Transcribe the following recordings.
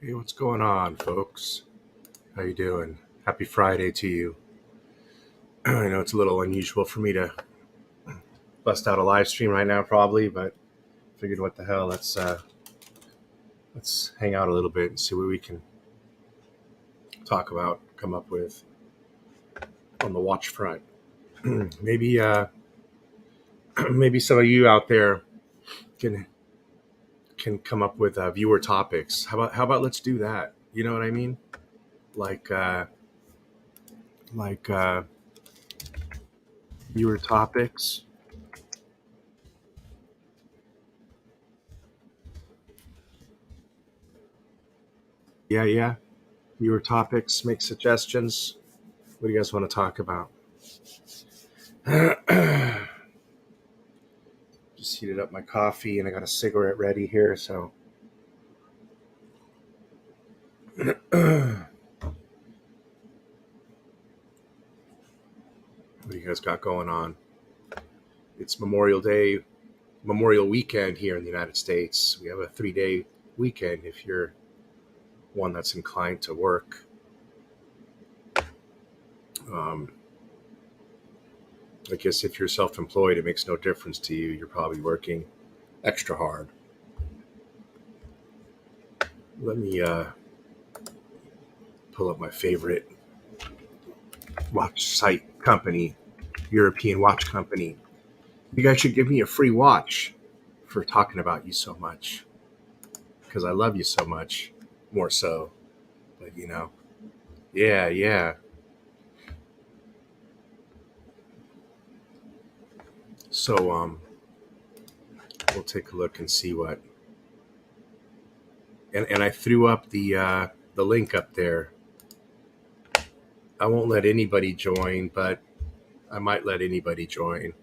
Hey, what's going on, folks? How you doing? Happy Friday to you. I know it's a little unusual for me to bust out a live stream right now, probably, but figured what the hell, let's hang out a little bit and see what we can talk about, come up with on the watch front. maybe maybe some of you out there can come up with viewer topics. How about let's do that? You know what I mean? Like viewer topics. Yeah. Viewer topics. Make suggestions. What do you guys want to talk about? Just heated up my coffee and I got a cigarette ready here, so what do you guys got going on? It's Memorial weekend here in the United States. We have a 3-day weekend if you're one that's inclined to work. I guess if you're self-employed, it makes no difference to you. You're probably working extra hard. Let me pull up my favorite watch site company, European watch company. You guys should give me a free watch for talking about you so much, because I love you so much, more so. But yeah. So we'll take a look and see what. And I threw up the link up there. I won't let anybody join, but I might let anybody join.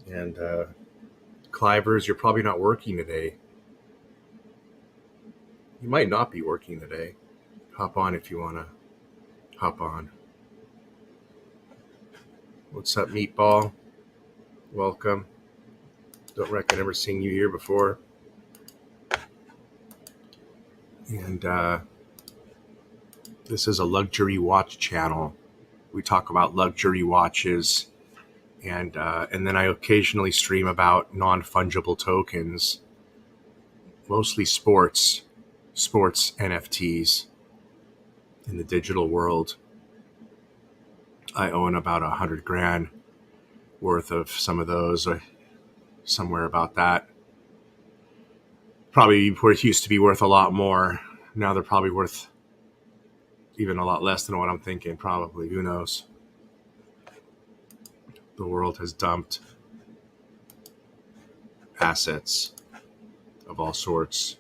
And Clivers, you're probably not working today. You might not be working today. Hop on if you want to hop on. What's up, Meatball? Welcome. Don't reckon ever seen you here before. And this is a luxury watch channel. We talk about luxury watches, and then I occasionally stream about non-fungible tokens, mostly sports NFTs in the digital world. I own about $100,000 worth of some of those, or somewhere about that. Probably used to be worth a lot more. Now they're probably worth even a lot less than what I'm thinking, probably. Who knows? The world has dumped assets of all sorts.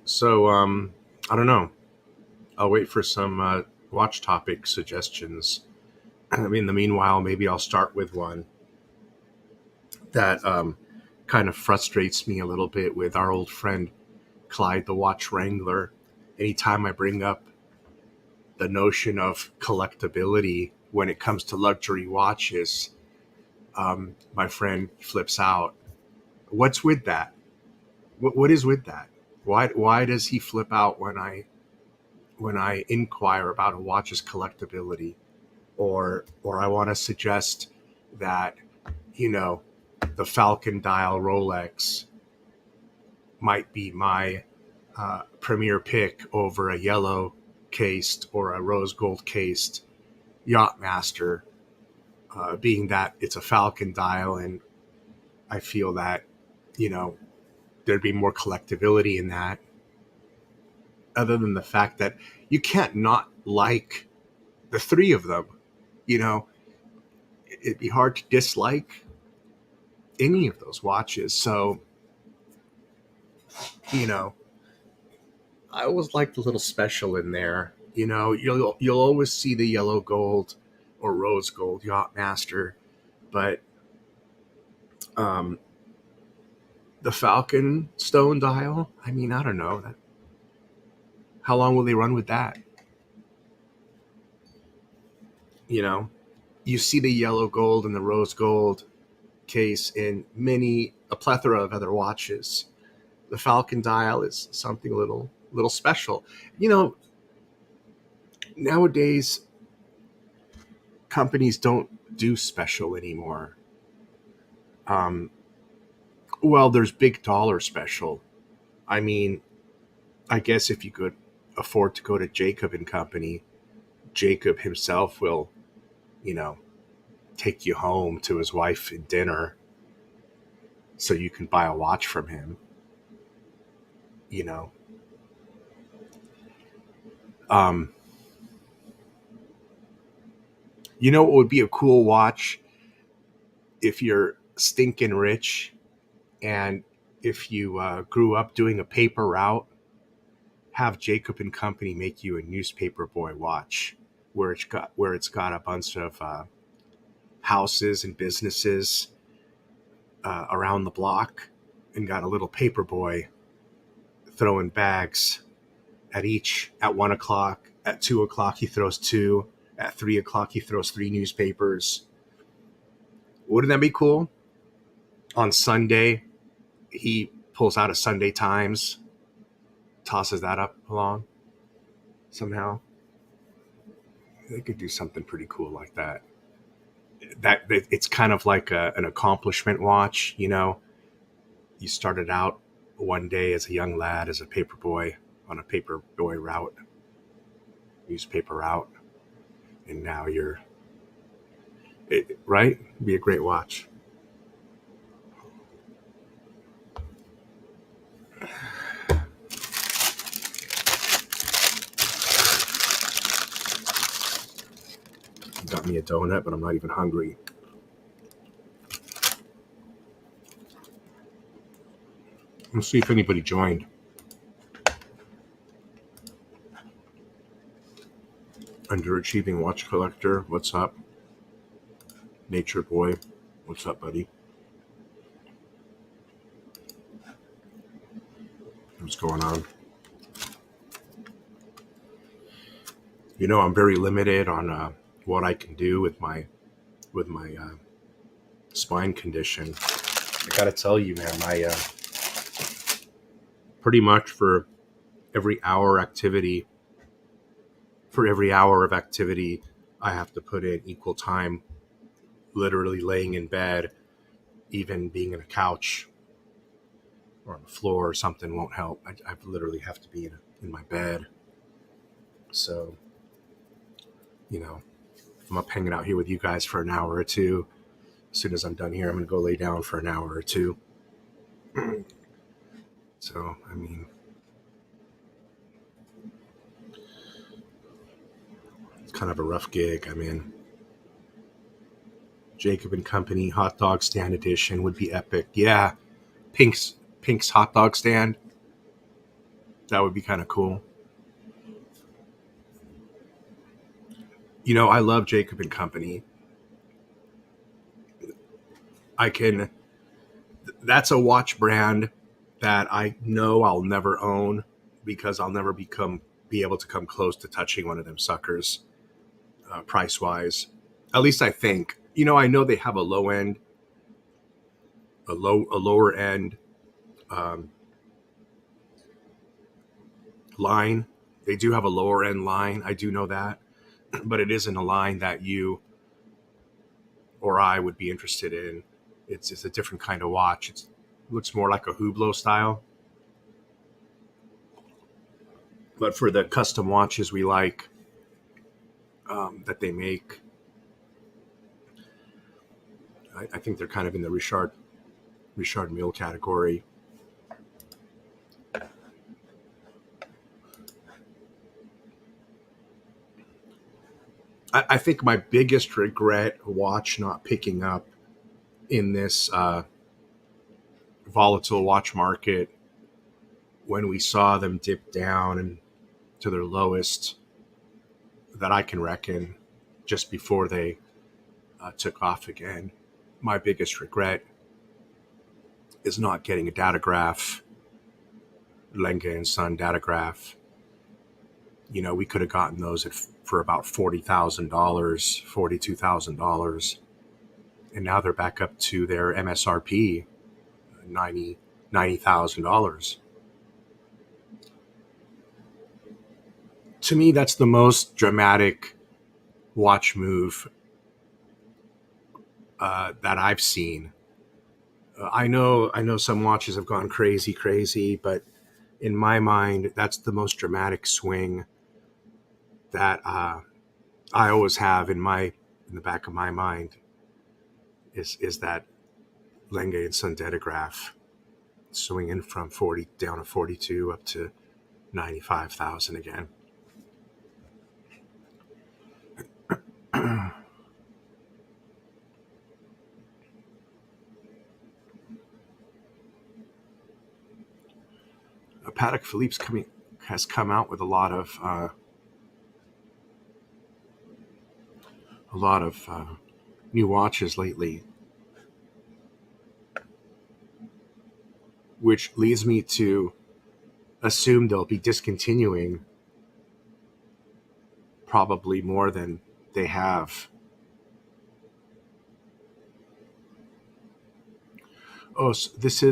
So, I don't know. I'll wait for some watch topic suggestions. In the meanwhile, maybe I'll start with one that kind of frustrates me a little bit with our old friend Clyde the Watch Wrangler. Anytime I bring up the notion of collectibility when it comes to luxury watches, my friend flips out. What's with that? What is with that? Why does he flip out when I inquire about a watch's collectibility, or I want to suggest that the Falcon dial Rolex might be my premier pick over a yellow cased or a rose gold cased Yachtmaster, being that it's a Falcon dial, and I feel that there'd be more collectability in that, other than the fact that you can't not like the three of them. It'd be hard to dislike any of those watches. So, you know, I always like the little special in there. You'll always see the yellow gold or rose gold Yachtmaster, but um, the Falcon Stone dial. I mean, I don't know. How long will they run with that? You know, you see the yellow gold and the rose gold case in a plethora of other watches. The Falcon dial is something a little special. You know, nowadays companies don't do special anymore. Um, well, there's big dollar special. I mean, I guess if you could afford to go to Jacob and Company, Jacob himself will, you know, take you home to his wife and dinner so you can buy a watch from him. You know, um, what would be a cool watch if you're stinking rich and if you grew up doing a paper route? Have Jacob and Company make you a newspaper boy watch where it's got a bunch of houses and businesses around the block, and got a little paper boy throwing bags at 1 o'clock. At 2 o'clock he throws two. At 3 o'clock he throws three newspapers. Wouldn't that be cool? On Sunday he pulls out a Sunday Times, tosses that up along somehow. They could do something pretty cool like that. It's kind of like an accomplishment watch. You started out one day as a young lad as a paper boy on a paper boy route, newspaper route, and now right. Be a great watch. Got me a donut, but I'm not even hungry. Let's see if anybody joined. Underachieving watch collector, what's up? Nature boy, what's up, buddy? What's going on? I'm very limited on what I can do with my spine condition. I gotta tell you, man, my pretty much for every hour of activity, I have to put in equal time, literally laying in bed. Even being in a couch or on the floor or something won't help. I literally have to be in my bed. So, if I'm up hanging out here with you guys for an hour or two, as soon as I'm done here, I'm going to go lay down for an hour or two. So, I mean, it's kind of a rough gig. I mean, Jacob and Company hot dog stand edition would be epic. Yeah, Pink's hot dog stand. That would be kind of cool. I love Jacob and Company. I can That's a watch brand that I know I'll never own because I'll never be able to come close to touching one of them suckers, price wise. At least I think. I know they have a lower end um, line. They do have a lower end line. I do know that, but it isn't a line that you or I would be interested in. It's a different kind of watch. It looks more like a Hublot style. But for the custom watches we like that they make, I think they're kind of in the Richard Mille category. I think my biggest regret watch not picking up in this. volatile watch market, when we saw them dip down and to their lowest that I can reckon, just before they took off again. My biggest regret is not getting a datograph, Lenga and Son datograph. You know, we could have gotten those for about $40,000, $42,000, and now they're back up to their MSRP, $90,000. To me, that's the most dramatic watch move that I've seen. I know some watches have gone crazy, but in my mind, that's the most dramatic swing that I always have in the back of my mind is that Lenge and Son datograph swinging from 40 down to 42 up to 95,000 again. Patek Philippe's has come out with a lot of new watches lately, which leads me to assume they'll be discontinuing probably more than they have. Oh, so this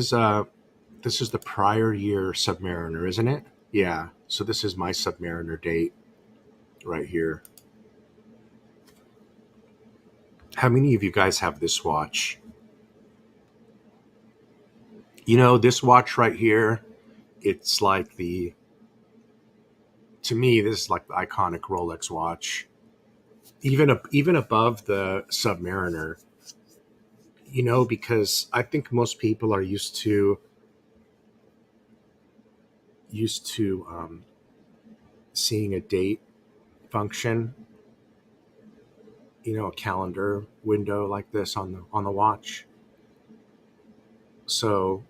is the prior year Submariner, isn't it? Yeah. So this is my Submariner date right here. How many of you guys have this watch? You know, this watch right here, it's like to me, this is like the iconic Rolex watch. Even above the Submariner, you know, because I think most people are used to seeing a date function, you know, a calendar window like this on the watch. So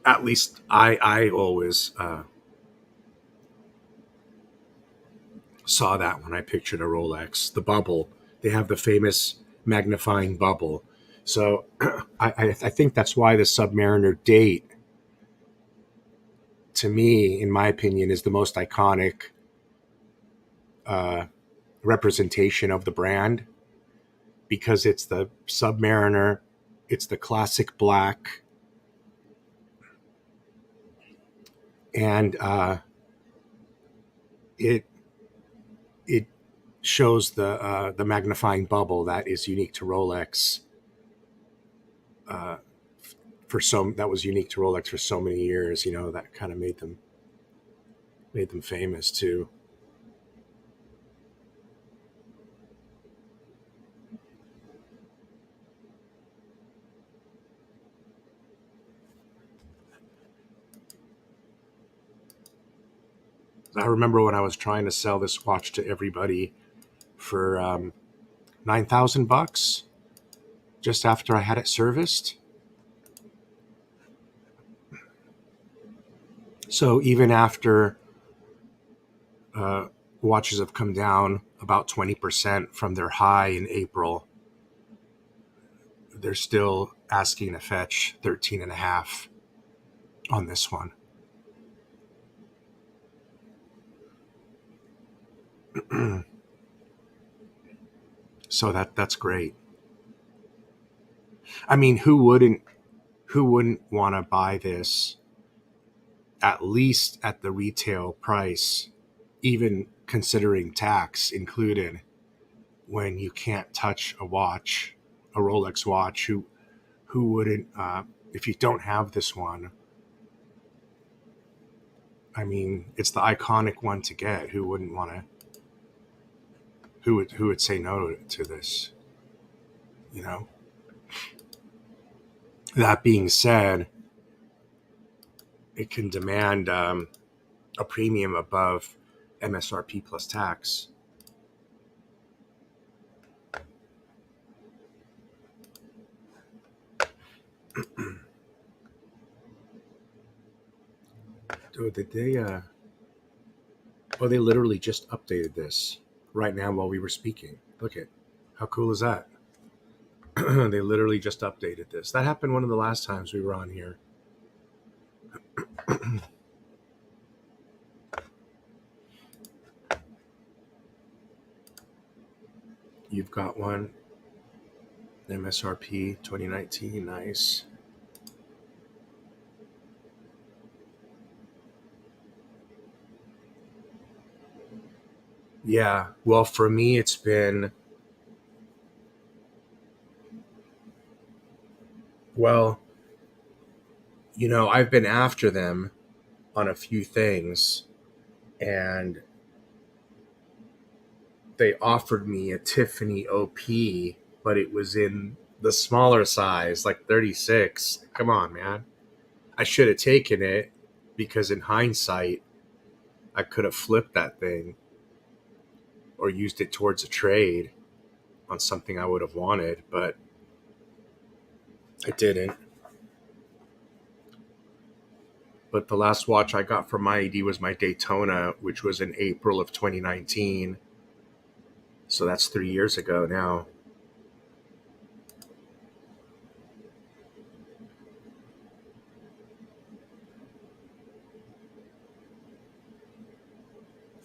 at least I always saw that when I pictured a Rolex. The bubble, they have the famous magnifying bubble. So I think that's why the Submariner date, to me, in my opinion, is the most iconic representation of the brand, because it's the Submariner, it's the classic black, and it shows the magnifying bubble that is unique to Rolex. That was unique to Rolex for so many years. You know, that kind of made them famous too. I remember when I was trying to sell this watch to everybody for $9,000 just after I had it serviced. So even after watches have come down about 20% from their high in April, they're still asking to fetch 13.5 on this one. So that's great. I mean, who wouldn't want to buy this at least at the retail price, even considering tax included, when you can't touch a watch, a Rolex watch? Who wouldn't? If you don't have this one, I mean, it's the iconic one to get. Who wouldn't want to? Who would say no to this? You know. That being said, it can demand a premium above MSRP plus tax. Oh, did they? Oh, they literally just updated this right now while we were speaking. Look at how cool is that? They literally just updated this. That happened one of the last times we were on here. You've got one. MSRP 2019. Nice. Yeah. Well, for me, it's been, well, I've been after them on a few things, and they offered me a Tiffany OP, but it was in the smaller size, like 36. Come on, man. I should have taken it because in hindsight, I could have flipped that thing or used it towards a trade on something I would have wanted, but I didn't. But the last watch I got from my ID was my Daytona, which was in April of 2019. So that's 3 years ago now.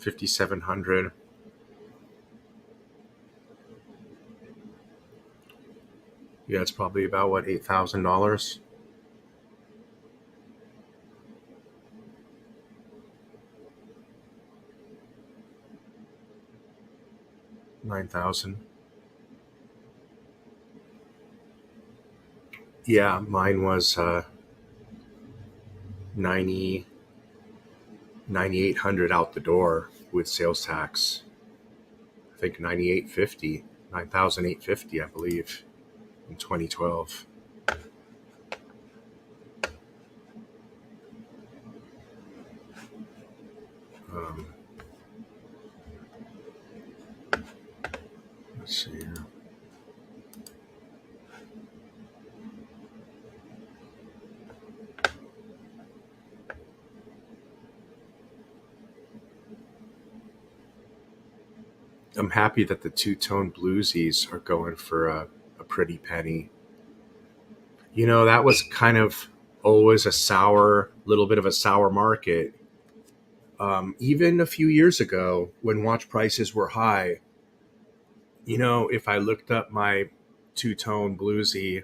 $5,700. Yeah, it's probably about what, $8,000, 9,000. Yeah, mine was 90 9,800 out the door with sales tax. I think 9,850, 9,850, I believe, in 2012. Um, let's see here. I'm happy that the two-tone bluesies are going for a pretty penny. That was kind of always a little bit of a sour market. Even a few years ago when watch prices were high, if I looked up my two-tone bluesy,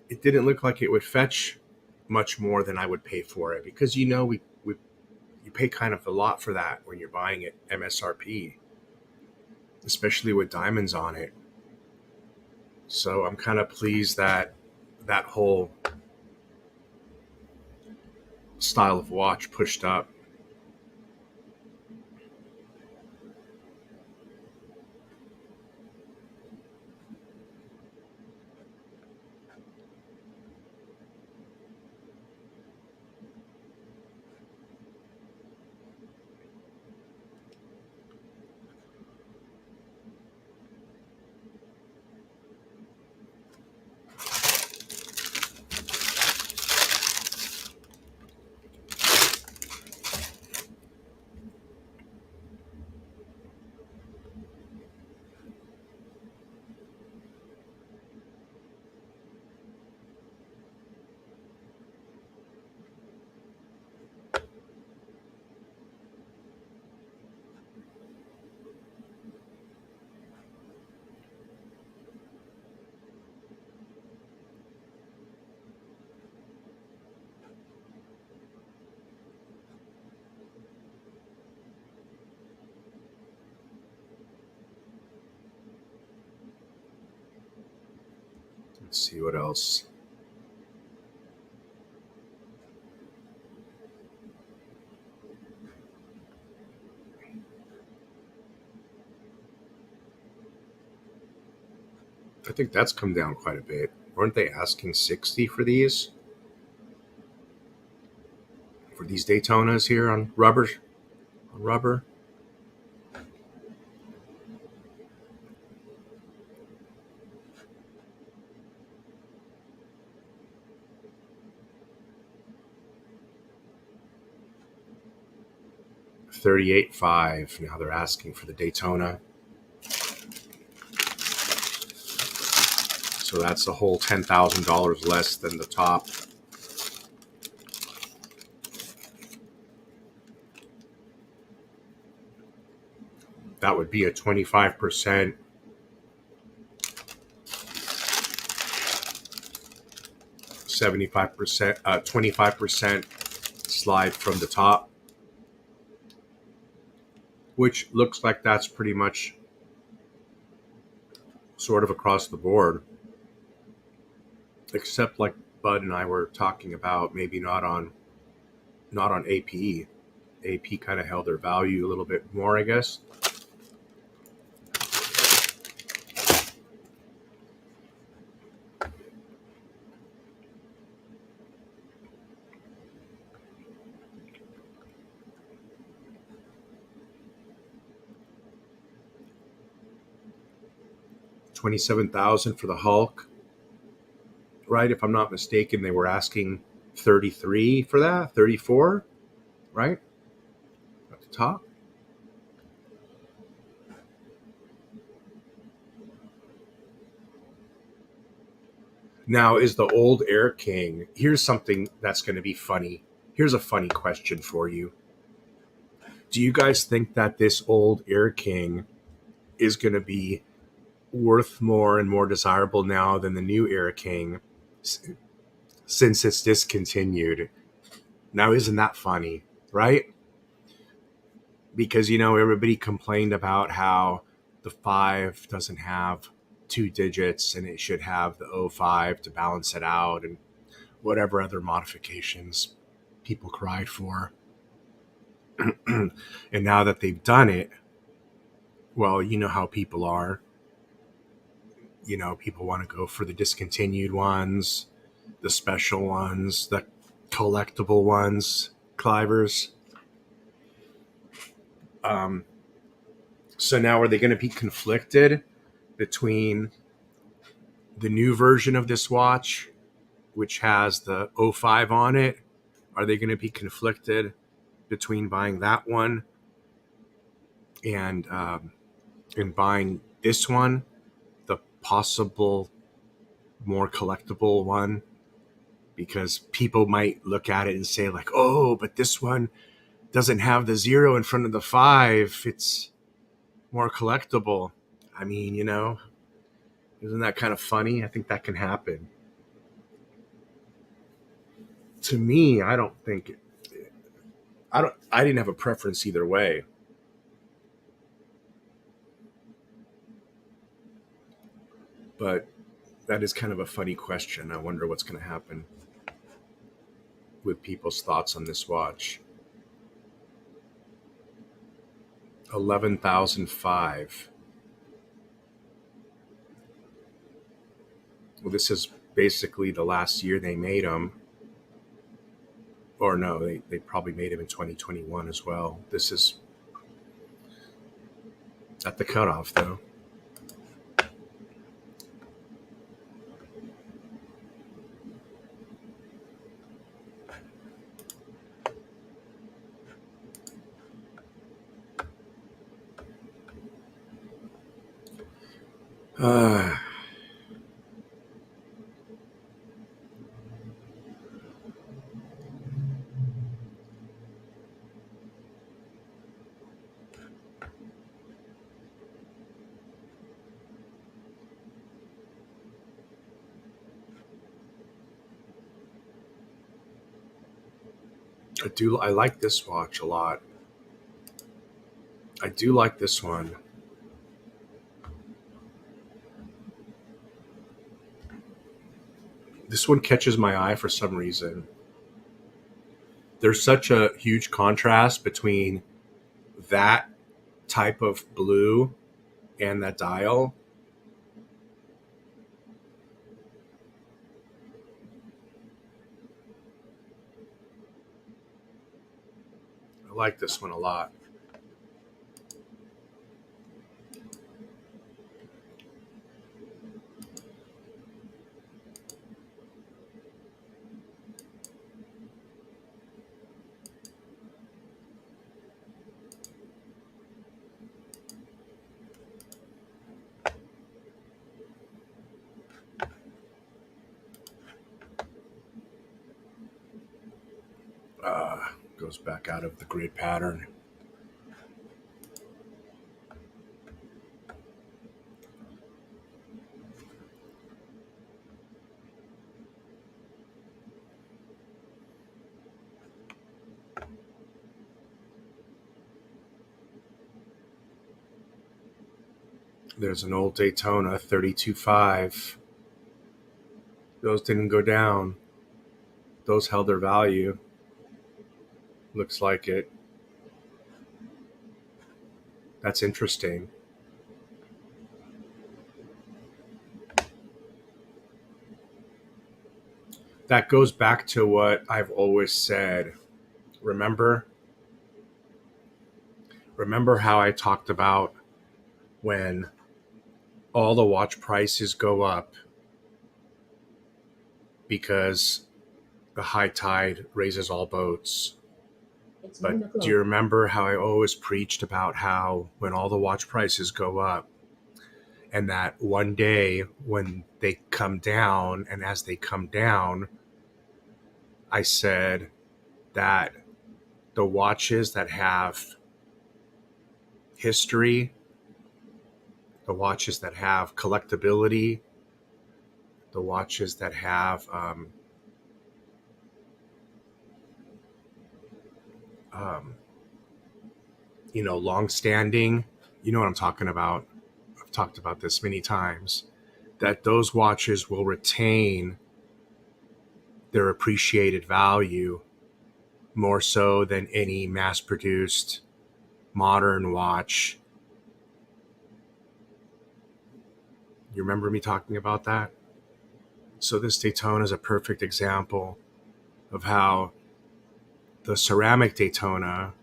it didn't look like it would fetch much more than I would pay for it because we you pay kind of a lot for that when you're buying it MSRP, especially with diamonds on it. So I'm kind of pleased that that whole style of watch pushed up. Let's see what else. I think that's come down quite a bit. Weren't they asking 60 for these Daytonas here on rubber? On rubber? 38.5. Now they're asking for the Daytona. So that's a whole $10,000 less than the top. That would be a 25%. 75%, 25% slide from the top, which looks like that's pretty much sort of across the board, except like Bud and I were talking about, maybe not on AP. AP kind of held their value a little bit more, I guess. $27,000 for the Hulk, right? If I'm not mistaken, they were asking 33 for that, 34, right? At the top. Now, is the old Air King? Here's something that's going to be funny. Here's a funny question for you. Do you guys think that this old Air King is going to be worth more and more desirable now than the new Air King since it's discontinued? Now, isn't that funny, right? Because, everybody complained about how the 5 doesn't have 2 digits and it should have the 05 to balance it out and whatever other modifications people cried for. And now that they've done it, well, you know how people are. People want to go for the discontinued ones, the special ones, the collectible ones, Clivers. So now are they going to be conflicted between the new version of this watch, which has the 05 on it? Are they going to be conflicted between buying that one and buying this one, the possible more collectible one? Because people might look at it and say like, oh, but this one doesn't have the 0 in front of the 5. It's more collectible. I mean, isn't that kind of funny? I think that can happen. To me, I didn't have a preference either way. But that is kind of a funny question. I wonder what's going to happen with people's thoughts on this watch. 11,005. Well, this is basically the last year they made them. Or no, they probably made them in 2021 as well. This is at the cutoff, though. I like this watch a lot. I do like this one. This one catches my eye for some reason. There's such a huge contrast between that type of blue and that dial. I like this one a lot. Goes back out of the grid pattern. There's an old Daytona 32.5. Those didn't go down. Those held their value. Looks like it. That's interesting. That goes back to what I've always said. Remember how I talked about when all the watch prices go up because the high tide raises all boats. But do you remember how I always preached about how when all the watch prices go up, and that one day when they come down, and as they come down, I said that the watches that have history, the watches that have collectibility, the watches that have long-standing, you know what I'm talking about. I've talked about this many times, that those watches will retain their appreciated value more so than any mass-produced modern watch. You remember me talking about that? So this Daytona is a perfect example of how the ceramic Daytona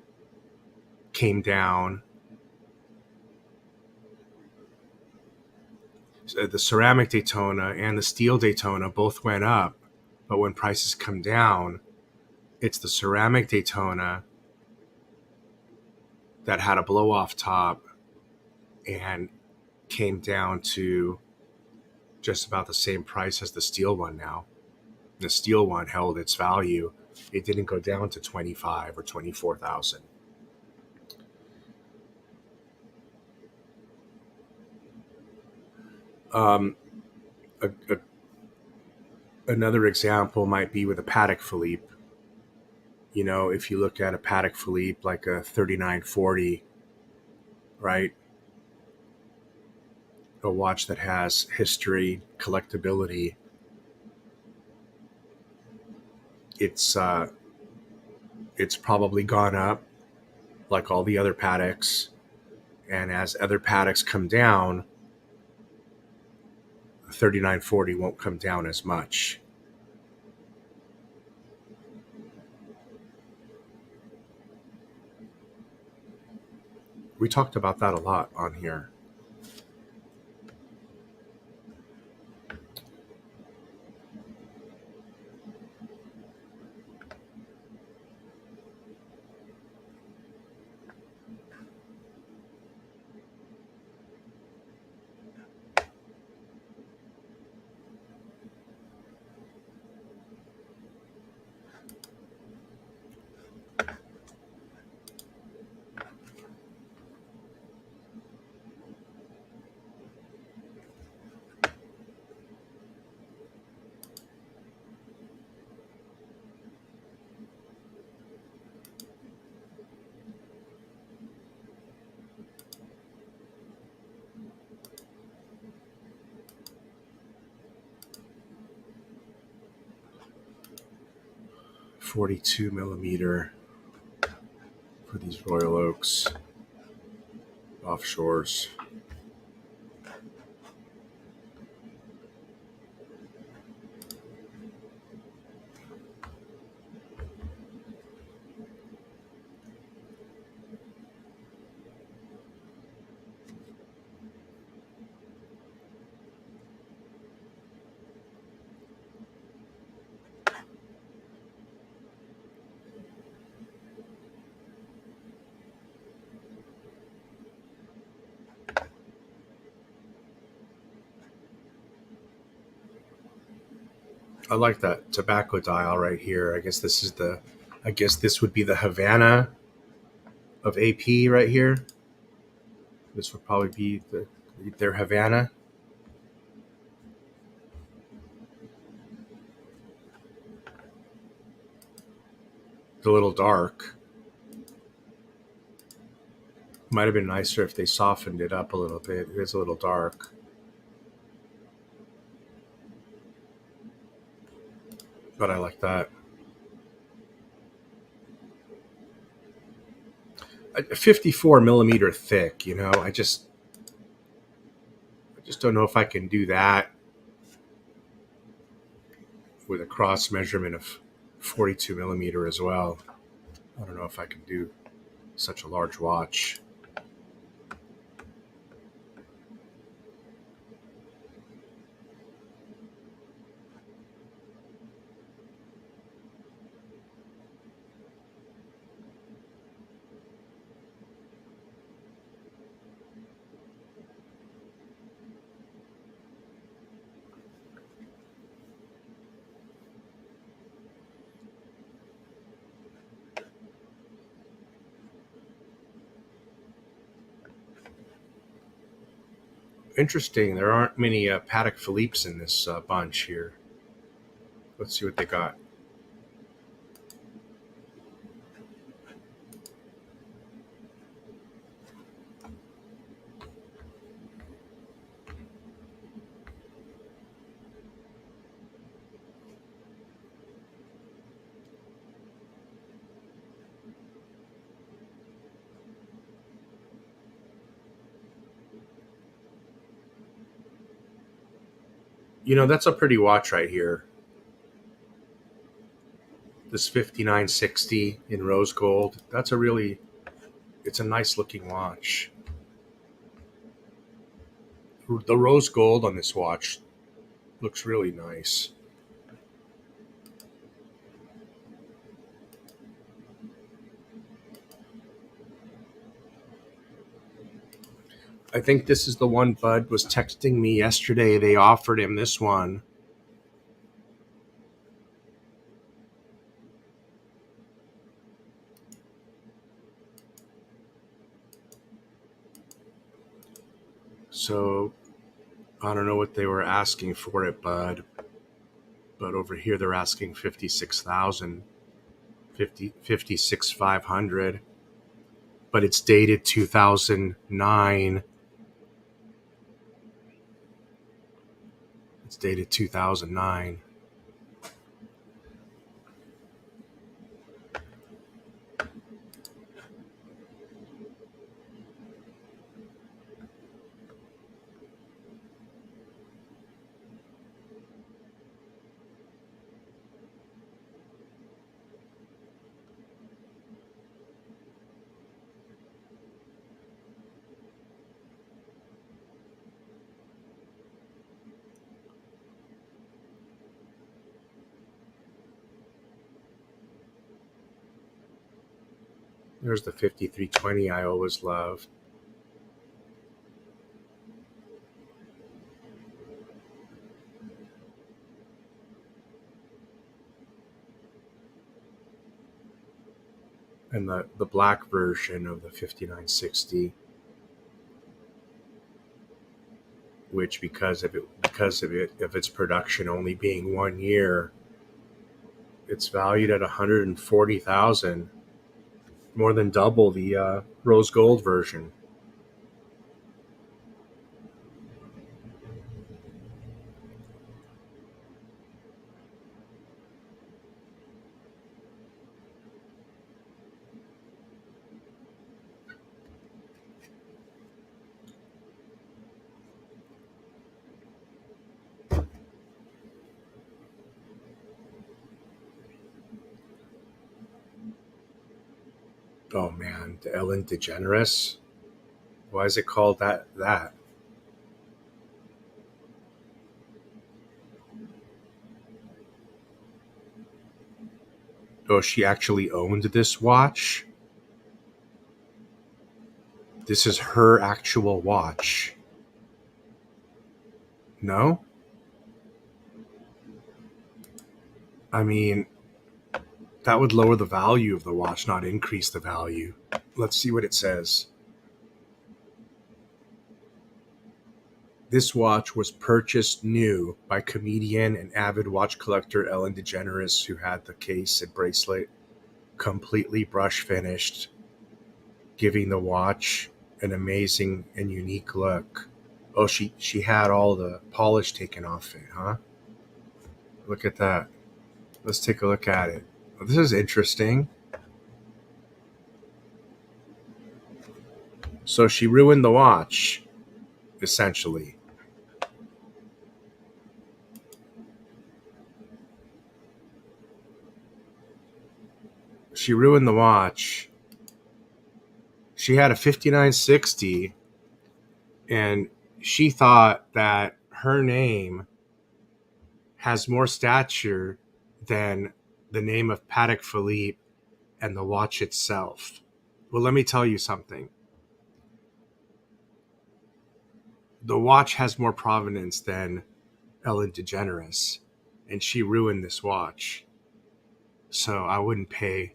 came down. So the ceramic Daytona and the steel Daytona both went up, but when prices come down, it's the ceramic Daytona that had a blow-off top and came down to just about the same price as the steel one now. The steel one held its value. It didn't go down to 25 or 24,000. Another example might be with a Patek Philippe. You know, if you look at a Patek Philippe like a 3940, right? A watch that has history, collectability. It's probably gone up like all the other Pateks, and as other Pateks come down, 3940 won't come down as much. We talked about that a lot on here. .42 millimeter for these Royal Oaks offshores. I like that tobacco dial right here. I guess this is the I guess this would be the Havana of AP right here. This would probably be their Havana. It's a little dark. Might have been nicer if they softened it up a little bit. It is a little dark. But I like that. 54 millimeter thick, you know. I just don't know if I can do that with a cross measurement of 42 millimeter as well. I don't know if I can do such a large watch. Interesting. There aren't many Patek Philippe's in this bunch here. Let's see what they got. You know, that's a pretty watch right here. This 5960 in rose gold. That's it's a nice looking watch. The rose gold on this watch looks really nice. I think this is the one Bud was texting me yesterday. They offered him this one. So I don't know what they were asking for it, Bud. But over here they're asking 56,000, 56,500. But it's dated 2009. It's dated 2009. There's the 5320 I always loved. And the black version of the 5960, which because of its production only being 1 year, it's valued at 140,000, more than double the rose gold version. Oh man, the Ellen Degeneres. Why is it called that? Oh, she actually owned this watch. This is her actual watch. No? I mean, That would lower the value of the watch, not increase the value. Let's see what it says. This watch was purchased new by comedian and avid watch collector Ellen Degeneres, who had the case and bracelet completely brush finished, giving the watch an amazing and unique look. Oh, she had all the polish taken off it, huh? Look at that. Let's take a look at it. This is interesting. So she ruined the watch, essentially. She ruined the watch. She had a 5960, and she thought that her name has more stature than the name of Patek Philippe and the watch itself. Well, let me tell you something. The watch has more provenance than Ellen DeGeneres, and she ruined this watch. So I wouldn't pay.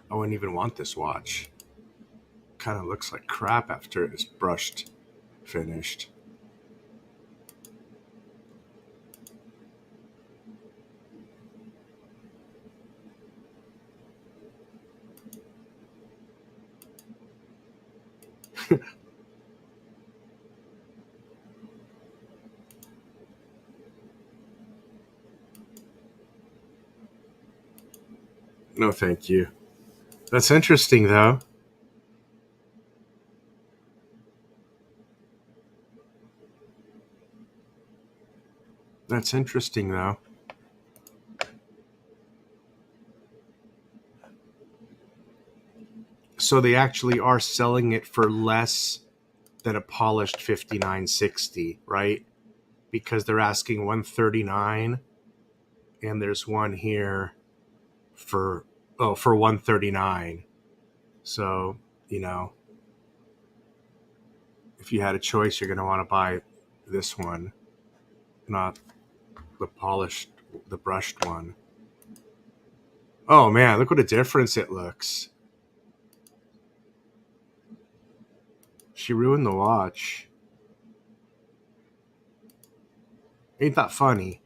I wouldn't even want this watch. Kind of looks like crap after it's brushed, finished. No, thank you. That's interesting, though. That's interesting, though. So they actually are selling it for less than a polished 5960, right? Because they're asking 139, and there's one here for 139. So, if you had a choice, you're going to want to buy this one, not the polished, the brushed one. Oh man, look what a difference it looks. She ruined the watch. Ain't that funny?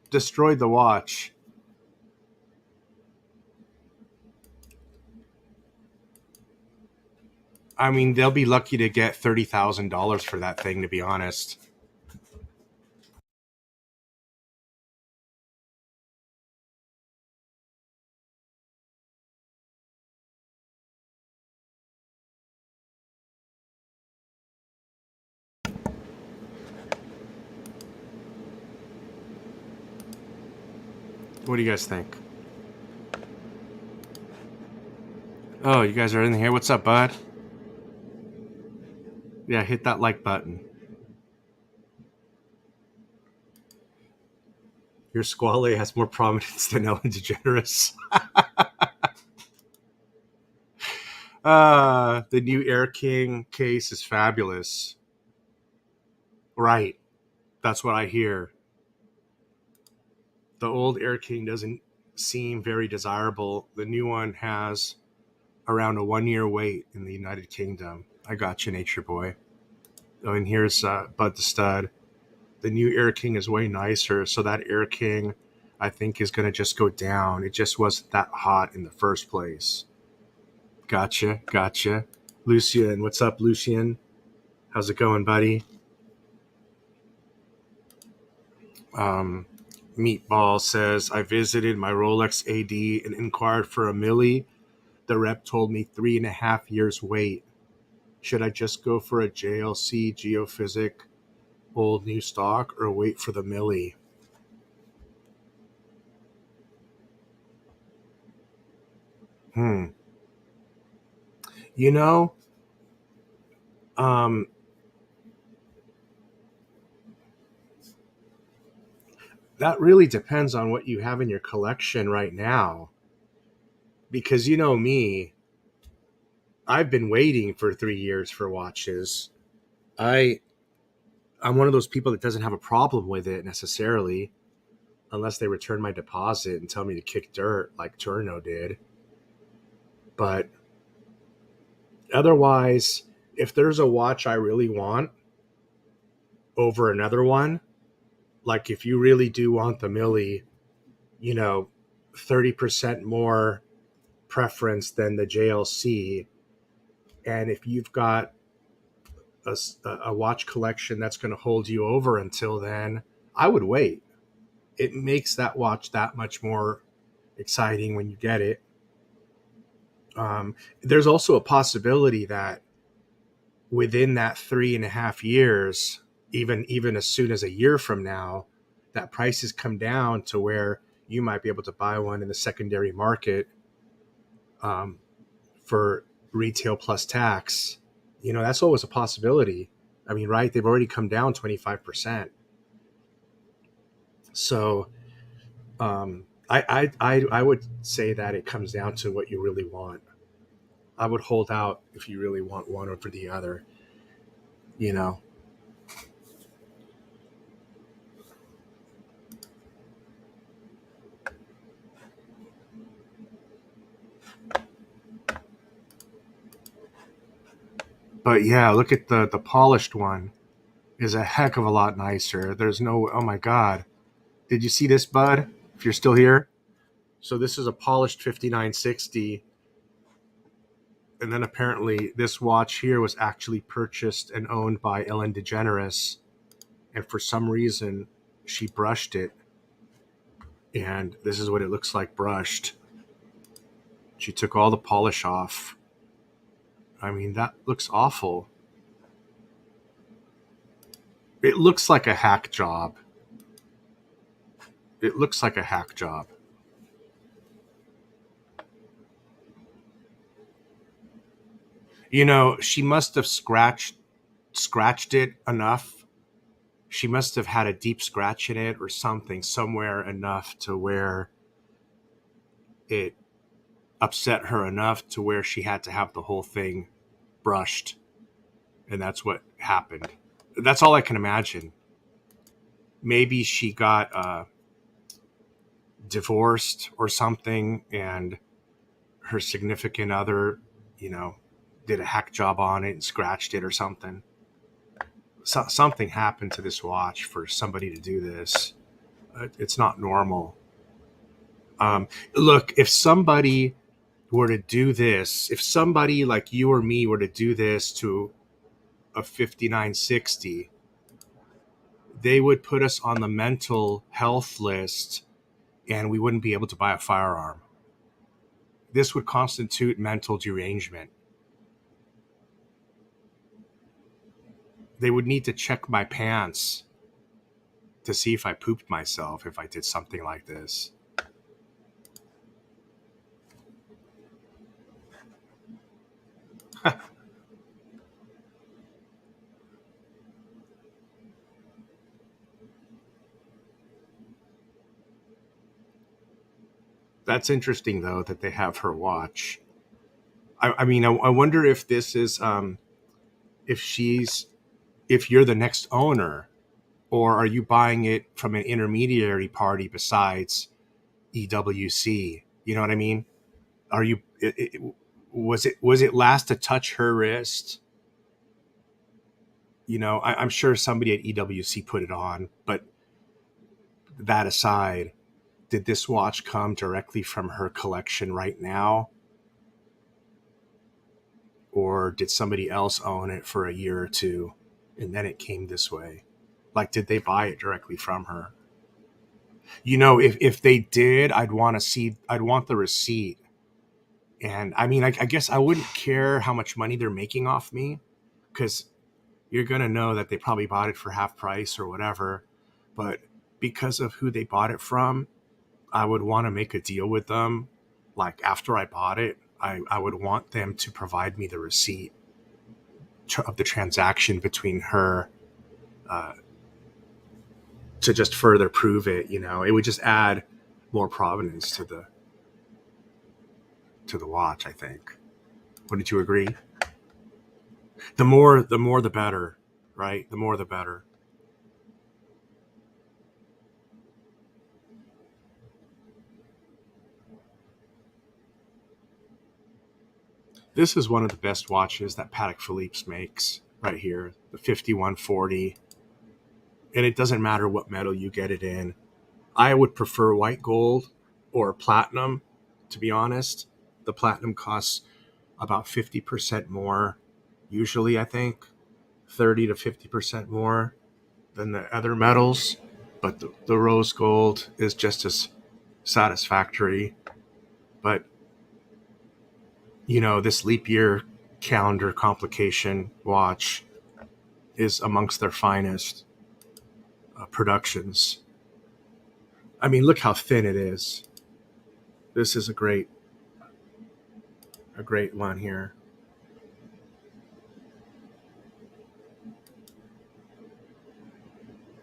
Destroyed the watch. I mean, they'll be lucky to get $30,000 for that thing, to be honest. What do you guys think? Oh, you guys are in here. What's up, bud? Yeah, hit that like button. Your squale has more prominence than Ellen DeGeneres. The new Air King case is fabulous. Right. That's what I hear. The old Air King doesn't seem very desirable. The new one has around a 1-year wait in the United Kingdom. I got you, Nature Boy. Oh, and here's Bud the Stud. The new Air King is way nicer, so that Air King, I think, is going to just go down. It just wasn't that hot in the first place. Gotcha. Lucian, what's up, Lucian? How's it going, buddy? Meatball says, I visited my Rolex AD and inquired for a milli. The rep told me 3.5 years wait. Should I just go for a JLC Geophysic old new stock or wait for the milli? You know, um, that really depends on what you have in your collection right now. Because you know me, I've been waiting for 3 years for watches. I I'm one of those people that doesn't have a problem with it necessarily, unless they return my deposit and tell me to kick dirt like Turno did. But otherwise, if there's a watch I really want over another one, like if you really do want the Millie, 30% more preference than the JLC, and if you've got a, a watch collection that's going to hold you over until then, I would wait. It makes that watch that much more exciting when you get it. There's also a possibility that within that 3.5 years, even as soon as a year from now, that prices come down to where you might be able to buy one in the secondary market um, for retail plus tax. That's always a possibility. I mean, right? They've already come down 25%. So I would say that it comes down to what you really want. I would hold out if you really want one over the other, you know. But yeah, look at the polished one is a heck of a lot nicer. There's no, oh my God. Did you see this, bud? If you're still here. So this is a polished 5960. And then apparently this watch here was actually purchased and owned by Ellen Degeneres. And for some reason, she brushed it. And this is what it looks like brushed. She took all the polish off. I mean, that looks awful. It looks like a hack job. It looks like a hack job. She must have scratched it enough. She must have had a deep scratch in it or something somewhere enough to where it upset her enough to where she had to have the whole thing brushed. And that's what happened. That's all I can imagine. Maybe she got divorced or something, and her significant other, did a hack job on it and scratched it or something. Something happened to this watch for somebody to do this. It's not normal. Look, if somebody were to do this, if somebody like you or me were to do this to a 5960, they would put us on the mental health list and we wouldn't be able to buy a firearm. This would constitute mental derangement. They would need to check my pants to see if I pooped myself if I did something like this. That's interesting, though, that they have her watch. I mean, I wonder if this is, if she's, if you're the next owner, or are you buying it from an intermediary party besides EWC? You know what I mean? Are you? Was it last to touch her wrist? I'm sure somebody at EWC put it on, but that aside, did this watch come directly from her collection right now? Or did somebody else own it for a year or two and then it came this way? Like, did they buy it directly from her? If they did, I'd want the receipt. And I mean, I guess I wouldn't care how much money they're making off me, because you're going to know that they probably bought it for half price or whatever. But because of who they bought it from, I would want to make a deal with them. Like, after I bought it, I would want them to provide me the receipt of the transaction between her, to just further prove it. It would just add more provenance to the watch, I think. Wouldn't you agree? The more the better, right? The more the better. This is one of the best watches that Patek Philippe's makes right here, the 5140. And it doesn't matter what metal you get it in. I would prefer white gold or platinum, to be honest. The platinum costs about 50% more, usually, I think, 30 to 50% more than the other metals. But the rose gold is just as satisfactory. But, this leap year calendar complication watch is amongst their finest productions. I mean, look how thin it is. This is a great one here.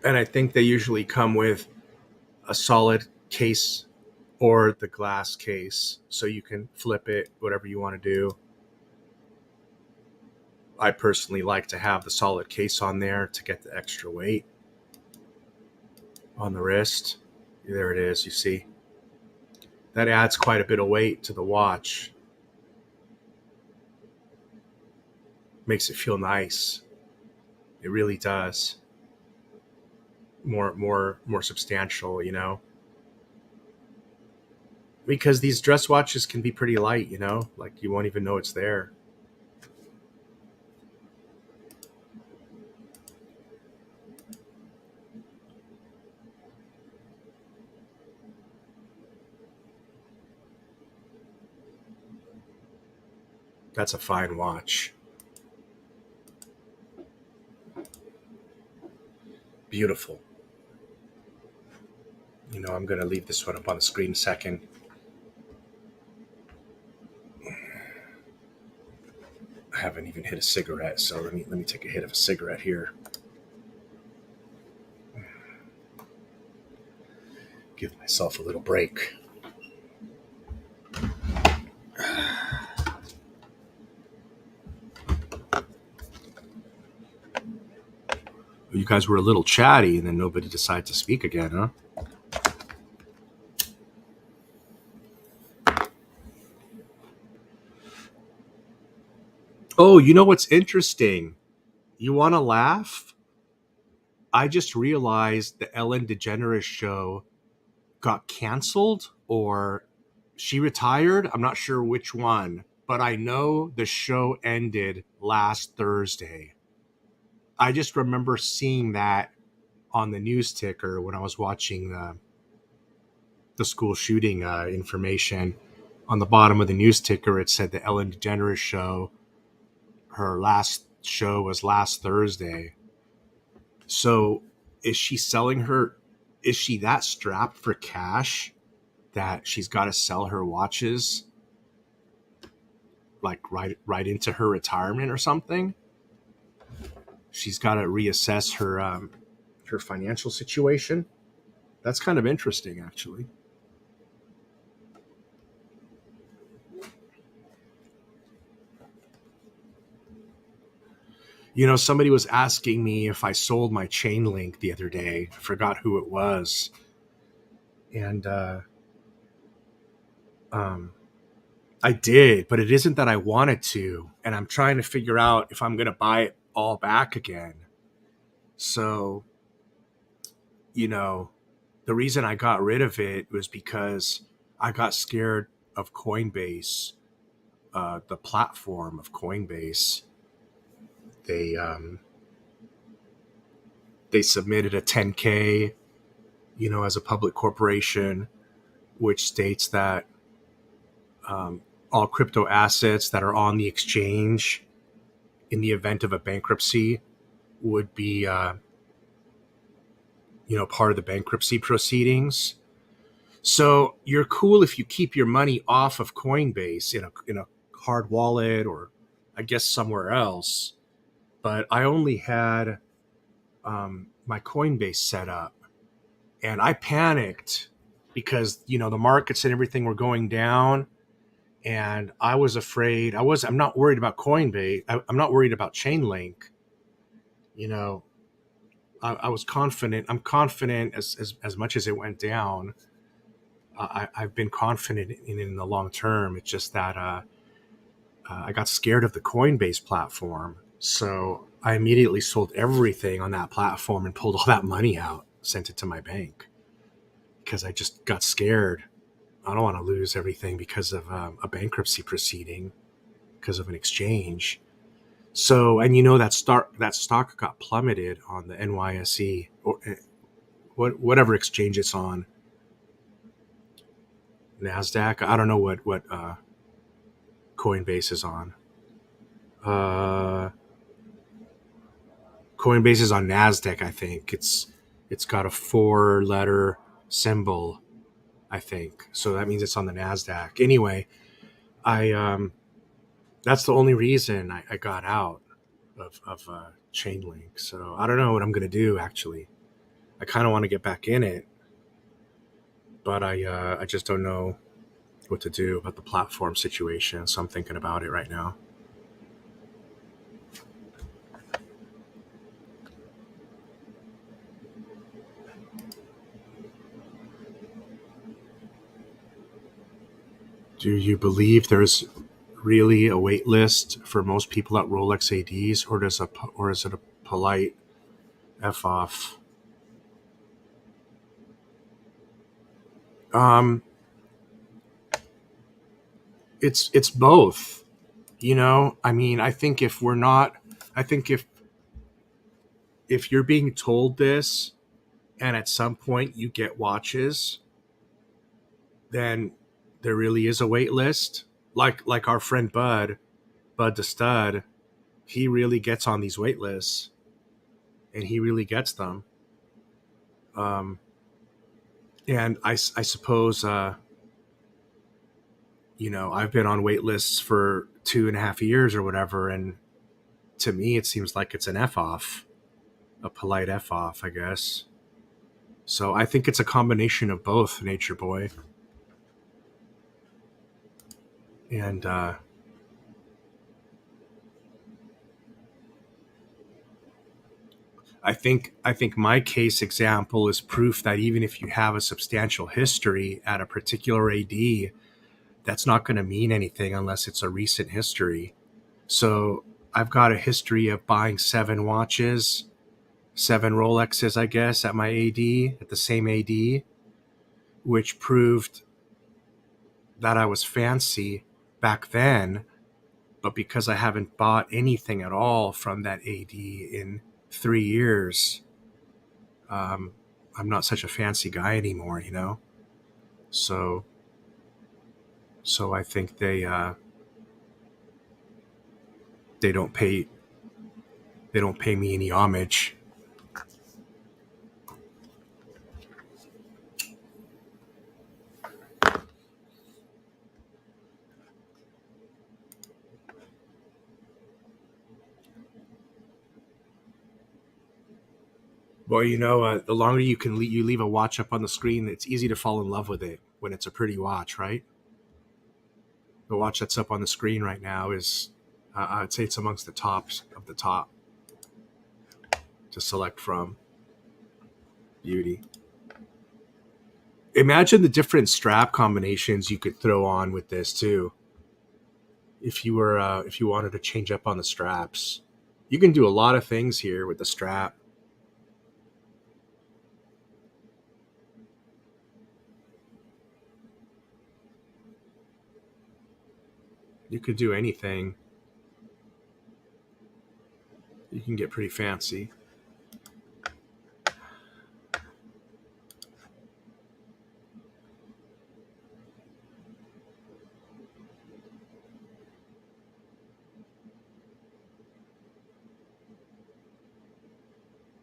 And I think they usually come with a solid case or the glass case, so you can flip it, whatever you want to do. I personally like to have the solid case on there to get the extra weight on the wrist. There it is, you see. That adds quite a bit of weight to the watch. Makes it feel nice. It really does. More substantial, Because these dress watches can be pretty light, like you won't even know it's there. That's a fine watch. Beautiful. I'm going to leave this one up on the screen a second. I haven't even hit a cigarette, so let me take a hit of a cigarette here. Give myself a little break. You guys were a little chatty, and then nobody decided to speak again, huh? Oh, you know what's interesting? You want to laugh? I just realized the Ellen Degeneres show got canceled, or she retired. I'm not sure which one, but I know the show ended last Thursday. I just remember seeing that on the news ticker when I was watching the school shooting information. On the bottom of the news ticker, it said the Ellen DeGeneres show, her last show was last Thursday. So is she that strapped for cash that she's got to sell her watches like right into her retirement or something? She's got to reassess her financial situation. That's kind of interesting, actually. Somebody was asking me if I sold my chain link the other day. I forgot who it was. And I did, but it isn't that I wanted to. And I'm trying to figure out if I'm going to buy it all back again. So, the reason I got rid of it was because I got scared of Coinbase, the platform of Coinbase. They submitted a 10K, as a public corporation, which states that all crypto assets that are on the exchange in the event of a bankruptcy would be, part of the bankruptcy proceedings. So you're cool if you keep your money off of Coinbase in a hard wallet or I guess somewhere else. But I only had my Coinbase set up, and I panicked because the markets and everything were going down, and I was afraid. I'm not worried about Coinbase. I'm not worried about Chainlink. I was confident. I'm confident as much as it went down. I've been confident in the long term. It's just that I got scared of the Coinbase platform. So I immediately sold everything on that platform and pulled all that money out, sent it to my bank because I just got scared. I don't want to lose everything because of a bankruptcy proceeding, because of an exchange. So, and that stock got plummeted on the NYSE or whatever exchange it's on, Nasdaq. I don't know what Coinbase is on. Uh, Coinbase is on Nasdaq. I think it's got a 4-letter symbol. I think so. That means it's on the Nasdaq. Anyway, I that's the only reason I got out of Chainlink. So I don't know what I'm gonna do. Actually, I kind of want to get back in it, but I just don't know what to do about the platform situation. So I'm thinking about it right now. Do you believe there's really a wait list for most people at Rolex ADs, or is it a polite f off? Um, it's both. I mean, I think if we're not, I think if you're being told this, and at some point you get watches, then there really is a wait list. Like our friend Bud the Stud, he really gets on these wait lists, and he really gets them. Um, and I suppose I've been on wait lists for 2.5 years or whatever, and to me it seems like it's an f off, a polite f off, I guess. So I think it's a combination of both, Nature Boy. And I think my case example is proof that even if you have a substantial history at a particular AD, that's not going to mean anything unless it's a recent history. So I've got a history of buying 7 watches, 7 Rolexes, I guess, at my AD, at the same AD, which proved that I was fancy back then. But because I haven't bought anything at all from that AD in 3 years, um, I'm not such a fancy guy anymore. So, so I think they don't pay me any homage. Well, the longer you leave a watch up on the screen, it's easy to fall in love with it when it's a pretty watch, right? The watch that's up on the screen right now is, I'd say it's amongst the tops of the top to select from. Beauty. Imagine the different strap combinations you could throw on with this too. If you wanted to change up on the straps, you can do a lot of things here with the strap. You could do anything. You can get pretty fancy.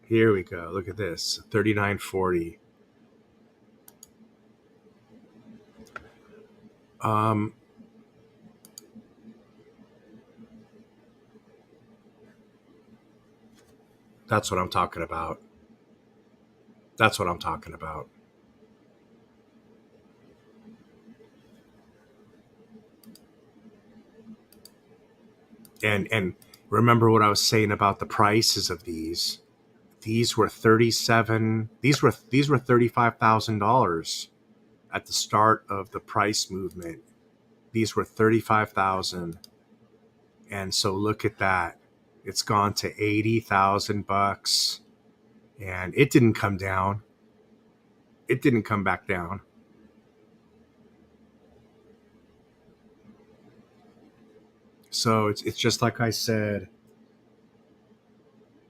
Here we go. Look at this. 3940. Um, that's what I'm talking about. That's what I'm talking about. And remember what I was saying about the prices of these. These were $35,000 at the start of the price movement. These were 35,000. And so look at that. It's gone to $80,000, and it didn't come down. It didn't come back down. So it's just like I said,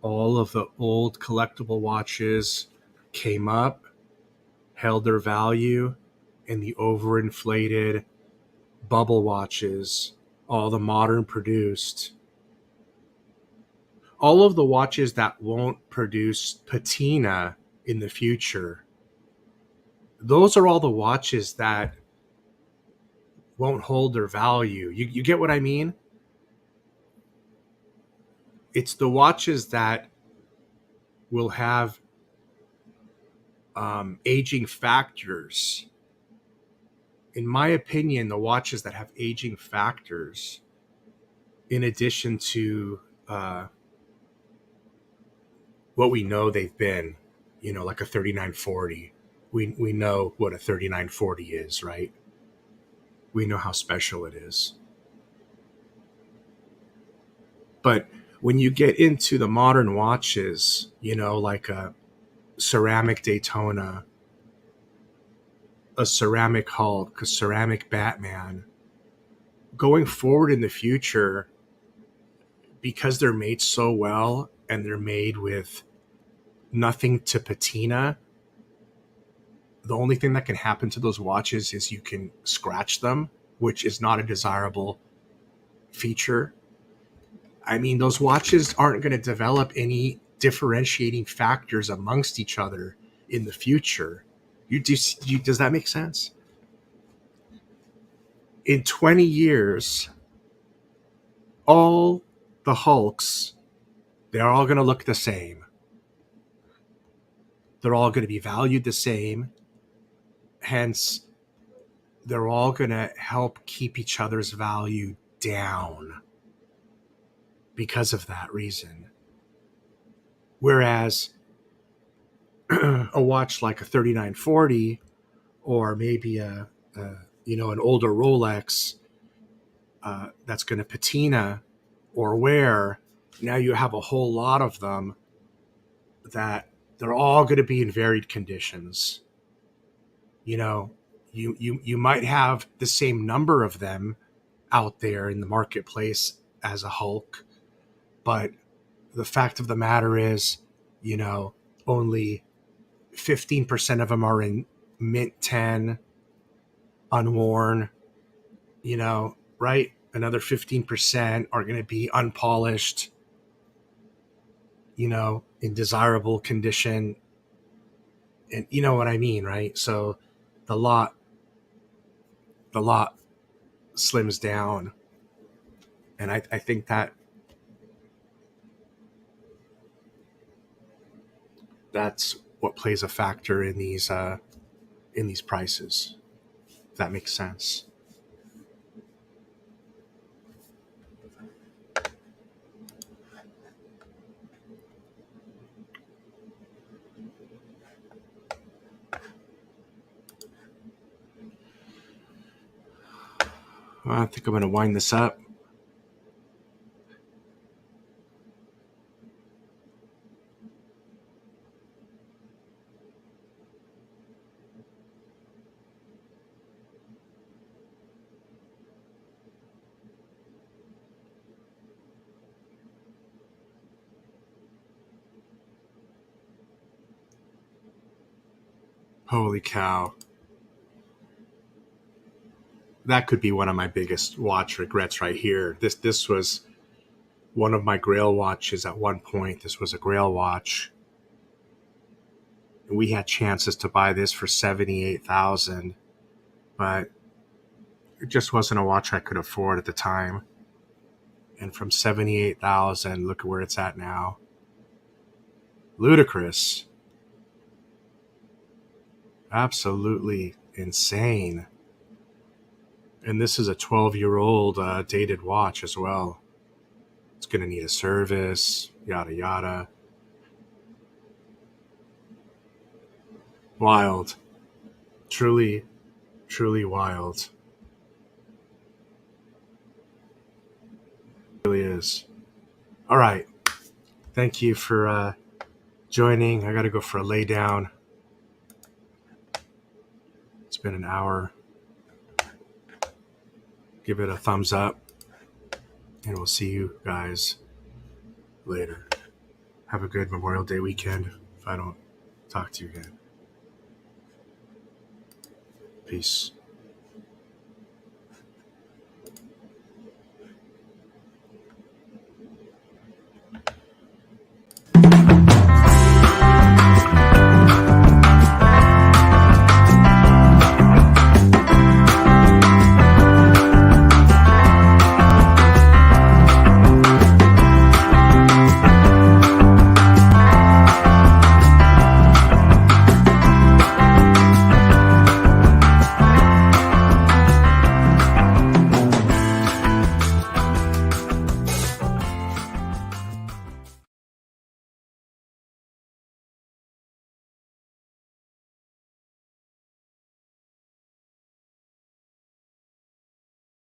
all of the old collectible watches came up, held their value, and the overinflated bubble watches, all the modern produced, all of the watches that won't produce patina in the future, those are all the watches that won't hold their value. You get what I mean? It's the watches that will have aging factors. In my opinion, the watches that have aging factors, in addition to what we know they've been, like a 3940. We know what a 3940 is, right? We know how special it is. But when you get into the modern watches, like a ceramic Daytona, a ceramic Hulk, a ceramic Batman, going forward in the future, because they're made so well and they're made with nothing to patina, the only thing that can happen to those watches is you can scratch them, which is not a desirable feature. I mean, those watches aren't going to develop any differentiating factors amongst each other in the future. Does that make sense? In 20 years, all the Hulks, they're all going to look the same. They're all going to be valued the same. Hence, they're all going to help keep each other's value down because of that reason. Whereas a watch like a 3940 or maybe an older Rolex that's going to patina or wear, now you have a whole lot of them that they're all going to be in varied conditions. You might have the same number of them out there in the marketplace as a Hulk, but the fact of the matter is, only 15% of them are in mint 10, unworn, right? Another 15% are going to be unpolished, in desirable condition. And you know what I mean, right? So the lot slims down. And I think that's what plays a factor in these prices. If that makes sense. Well, I think I'm going to wind this up. Holy cow. That could be one of my biggest watch regrets right here. This was one of my Grail watches at one point. This was a Grail watch. We had chances to buy this for $78,000, but it just wasn't a watch I could afford at the time. And from $78,000, look at where it's at now. Ludicrous. Absolutely insane. And this is a 12-year-old dated watch as well. It's going to need a service, yada, yada. Wild. Truly, truly wild. Really is. All right. Thank you for joining. I got to go for a lay down. It's been an hour. Give it a thumbs up, and we'll see you guys later. Have a good Memorial Day weekend if I don't talk to you again. Peace.